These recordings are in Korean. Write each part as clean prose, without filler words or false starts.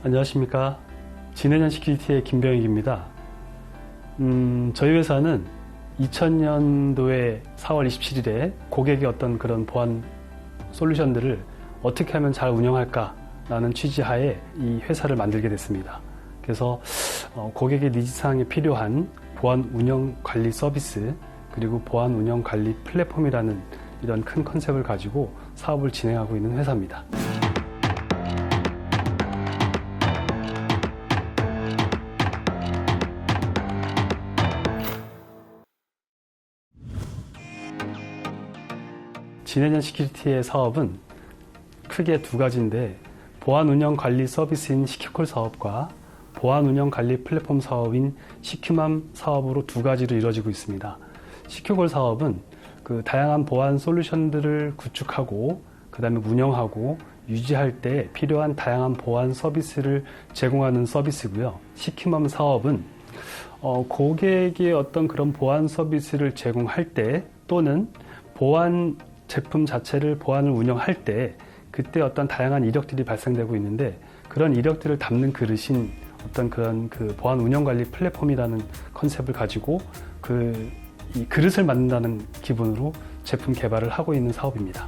안녕하십니까. 진해년 시큐리티의 김병익입니다. 저희 회사는 2000년도에 4월 27일에 고객의 어떤 그런 보안 솔루션들을 어떻게 하면 잘 운영할까라는 취지하에 이 회사를 만들게 됐습니다. 그래서 고객의 니즈사항에 필요한 보안 운영 관리 서비스 그리고 보안 운영 관리 플랫폼이라는 이런 큰 컨셉을 가지고 사업을 진행하고 있는 회사입니다. 진해년 시큐리티의 사업은 크게 두 가지인데 보안 운영 관리 서비스인 시큐콜 사업과 보안 운영 관리 플랫폼 사업인 시큐맘 사업으로 두 가지로 이루어지고 있습니다. 시큐콜 사업은 그 다양한 보안 솔루션들을 구축하고 그 다음에 운영하고 유지할 때 필요한 다양한 보안 서비스를 제공하는 서비스고요. 시큐맘 사업은 고객의 어떤 그런 보안 서비스를 제공할 때 또는 보안 제품 자체를 보안을 운영할 때 그때 어떤 다양한 이력들이 발생되고 있는데 그런 이력들을 담는 그릇인 어떤 그런 그 보안 운영 관리 플랫폼이라는 컨셉을 가지고 이 그릇을 만든다는 기분으로 제품 개발을 하고 있는 사업입니다.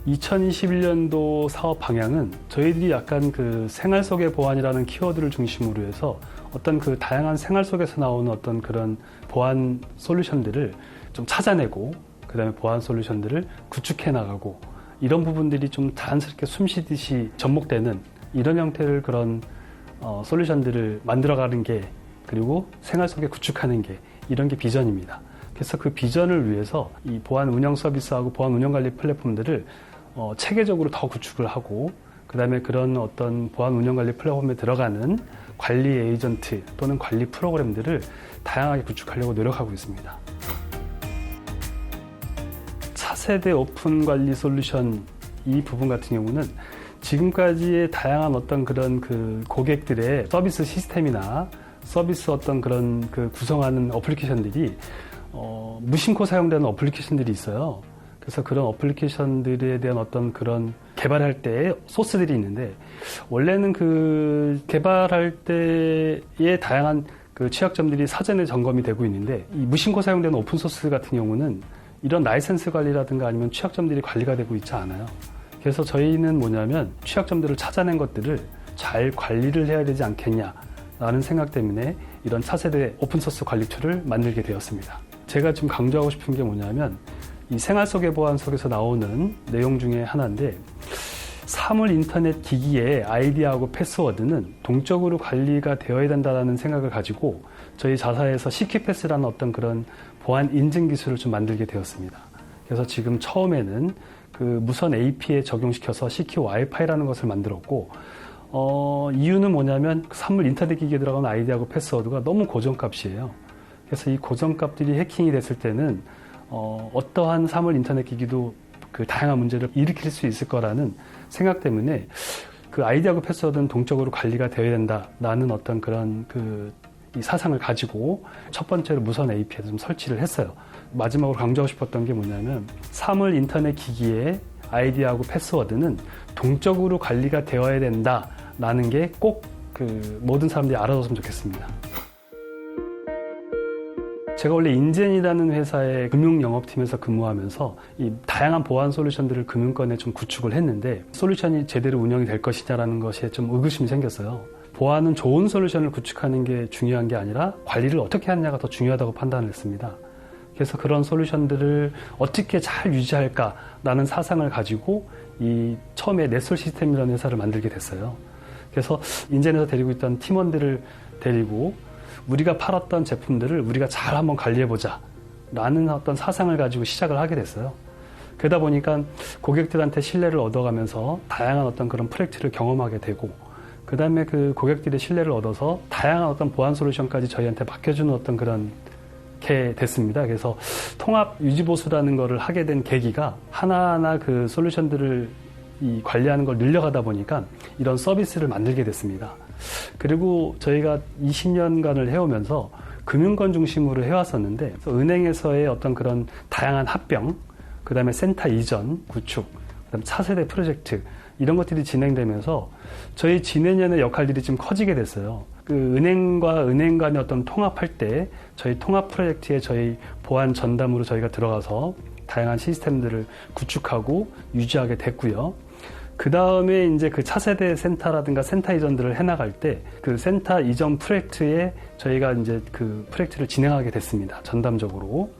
2021년도 사업 방향은 저희들이 약간 그 생활 속의 보안이라는 키워드를 중심으로 해서 어떤 그 다양한 생활 속에서 나오는 어떤 그런 보안 솔루션들을 좀 찾아내고 그 다음에 보안 솔루션들을 구축해 나가고 이런 부분들이 좀 자연스럽게 숨쉬듯이 접목되는 이런 형태를 그런 솔루션들을 만들어가는 게 그리고 생활 속에 구축하는 게 이런 게 비전입니다. 그래서 그 비전을 위해서 이 보안 운영 서비스하고 보안 운영 관리 플랫폼들을 체계적으로 더 구축을 하고 그 다음에 그런 어떤 보안 운영 관리 플랫폼에 들어가는 관리 에이전트 또는 관리 프로그램들을 다양하게 구축하려고 노력하고 있습니다. 차세대 오픈 관리 솔루션 이 부분 같은 경우는 지금까지의 다양한 어떤 그런 그 고객들의 서비스 시스템이나 서비스 어떤 그런 그 구성하는 어플리케이션들이 무심코 사용되는 어플리케이션들이 있어요. 그래서 그런 어플리케이션들에 대한 어떤 그런 개발할 때의 소스들이 있는데 원래는 그 개발할 때의 다양한 그 취약점들이 사전에 점검이 되고 있는데 이 무심코 사용되는 오픈소스 같은 경우는 이런 라이센스 관리라든가 아니면 취약점들이 관리가 되고 있지 않아요. 그래서 저희는 뭐냐면 취약점들을 찾아낸 것들을 잘 관리를 해야 되지 않겠냐라는 생각 때문에 이런 차세대 오픈소스 관리 툴을 만들게 되었습니다. 제가 지금 강조하고 싶은 게 뭐냐면 이 생활 속의 보안 속에서 나오는 내용 중에 하나인데 사물 인터넷 기기의 아이디하고 패스워드는 동적으로 관리가 되어야 된다는 생각을 가지고 저희 자사에서 시큐패스라는 어떤 그런 보안 인증 기술을 좀 만들게 되었습니다. 그래서 지금 처음에는 그 무선 AP에 적용시켜서 CQ 와이파이라는 것을 만들었고 이유는 뭐냐면 사물 인터넷 기기에 들어가는 아이디하고 패스워드가 너무 고정값이에요. 그래서 이 고정값들이 해킹이 됐을 때는 어떠한 사물 인터넷 기기도 그 다양한 문제를 일으킬 수 있을 거라는 생각 때문에 그 아이디하고 패스워드는 동적으로 관리가 되어야 된다라는 어떤 그런 이 사상을 가지고 첫 번째로 무선 AP에 좀 설치를 했어요. 마지막으로 강조하고 싶었던 게 뭐냐면 사물 인터넷 기기의 아이디하고 패스워드는 동적으로 관리가 되어야 된다라는 게 꼭 모든 사람들이 알아뒀으면 좋겠습니다. 제가 원래 인젠이라는 회사의 금융영업팀에서 근무하면서 이 다양한 보안 솔루션들을 금융권에 좀 구축을 했는데 솔루션이 제대로 운영이 될 것이냐라는 것에 좀 의구심이 생겼어요. 보안은 좋은 솔루션을 구축하는 게 중요한 게 아니라 관리를 어떻게 하느냐가 더 중요하다고 판단을 했습니다. 그래서 그런 솔루션들을 어떻게 잘 유지할까라는 사상을 가지고 이 처음에 넷솔 시스템이라는 회사를 만들게 됐어요. 그래서 인젠에서 데리고 있던 팀원들을 데리고 우리가 팔았던 제품들을 우리가 잘 한번 관리해보자 라는 어떤 사상을 가지고 시작을 하게 됐어요. 그러다 보니까 고객들한테 신뢰를 얻어가면서 다양한 어떤 그런 프로젝트를 경험하게 되고 그 다음에 그 고객들의 신뢰를 얻어서 다양한 어떤 보안 솔루션까지 저희한테 맡겨주는 어떤 그런 게 됐습니다. 그래서 통합 유지보수라는 거를 하게 된 계기가 하나하나 그 솔루션들을 관리하는 걸 늘려가다 보니까 이런 서비스를 만들게 됐습니다. 그리고 저희가 20년간을 해오면서 금융권 중심으로 해왔었는데 은행에서의 어떤 그런 다양한 합병, 그 다음에 센터 이전, 구축, 그다음 차세대 프로젝트 이런 것들이 진행되면서 저희 지내년의 역할들이 좀 커지게 됐어요. 그 은행과 은행 간의 어떤 통합할 때 저희 통합 프로젝트에 저희 보안 전담으로 저희가 들어가서 다양한 시스템들을 구축하고 유지하게 됐고요. 그 다음에 이제 그 차세대 센터라든가 센터 이전들을 해나갈 때 그 센터 이전 프로젝트에 저희가 이제 그 프로젝트를 진행하게 됐습니다. 전담적으로.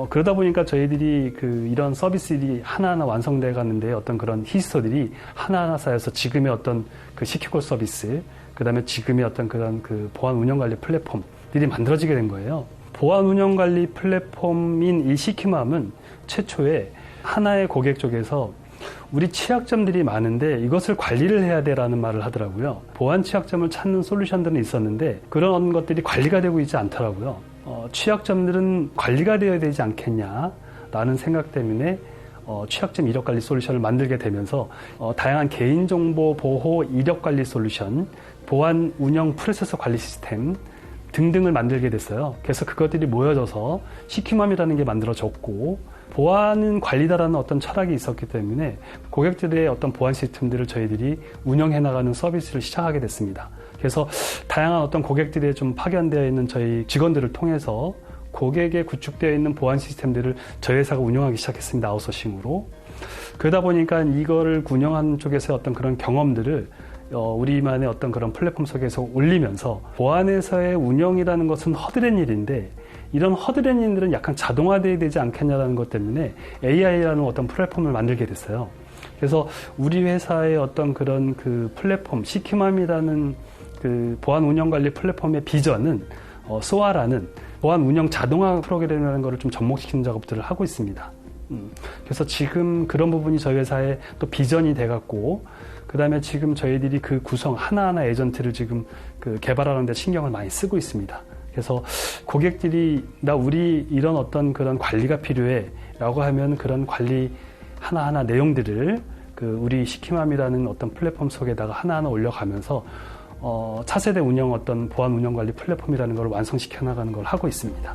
그러다 보니까 저희들이 그 이런 서비스들이 하나하나 완성돼 가는데 어떤 그런 히스토리들이 하나하나 쌓여서 지금의 어떤 그 시큐콜 서비스, 그 다음에 지금의 어떤 그런 그 보안 운영 관리 플랫폼들이 만들어지게 된 거예요. 보안 운영 관리 플랫폼인 이 시큐맘은 최초에 하나의 고객 쪽에서 우리 취약점들이 많은데 이것을 관리를 해야 돼라는 말을 하더라고요. 보안 취약점을 찾는 솔루션들은 있었는데 그런 것들이 관리가 되고 있지 않더라고요. 취약점들은 관리가 되어야 되지 않겠냐라는 생각 때문에 취약점 이력 관리 솔루션을 만들게 되면서 다양한 개인정보 보호 이력 관리 솔루션, 보안 운영 프로세서 관리 시스템 등등을 만들게 됐어요. 그래서 그것들이 모여져서 시큐맘이라는 게 만들어졌고 보안은 관리다라는 어떤 철학이 있었기 때문에 고객들의 어떤 보안 시스템들을 저희들이 운영해 나가는 서비스를 시작하게 됐습니다. 그래서 다양한 어떤 고객들의 좀 파견되어 있는 저희 직원들을 통해서 고객에 구축되어 있는 보안 시스템들을 저희 회사가 운영하기 시작했습니다. 아웃소싱으로. 그러다 보니까 이거를 운영하는 쪽에서의 어떤 그런 경험들을 우리만의 어떤 그런 플랫폼 속에서 올리면서 보안에서의 운영이라는 것은 허드렛 일인데 이런 허드렛 일들은 약간 자동화되어야 되지 않겠냐라는 것 때문에 AI라는 어떤 플랫폼을 만들게 됐어요. 그래서 우리 회사의 어떤 그런 그 플랫폼, 시큐맘이라는 그 보안 운영 관리 플랫폼의 비전은 SOA라는 보안 운영 자동화 프로그램이라는 것을 좀 접목시키는 작업들을 하고 있습니다. 그래서 지금 그런 부분이 저희 회사의 또 비전이 돼갖고 그 다음에 지금 저희들이 그 구성 하나하나 에이전트를 지금 그 개발하는 데 신경을 많이 쓰고 있습니다. 그래서 고객들이 우리 이런 어떤 그런 관리가 필요해 라고 하면 그런 관리 하나하나 내용들을 그 우리 시큐맘이라는 어떤 플랫폼 속에다가 하나하나 올려가면서 차세대 운영 어떤 보안 운영 관리 플랫폼이라는 걸 완성시켜 나가는 걸 하고 있습니다.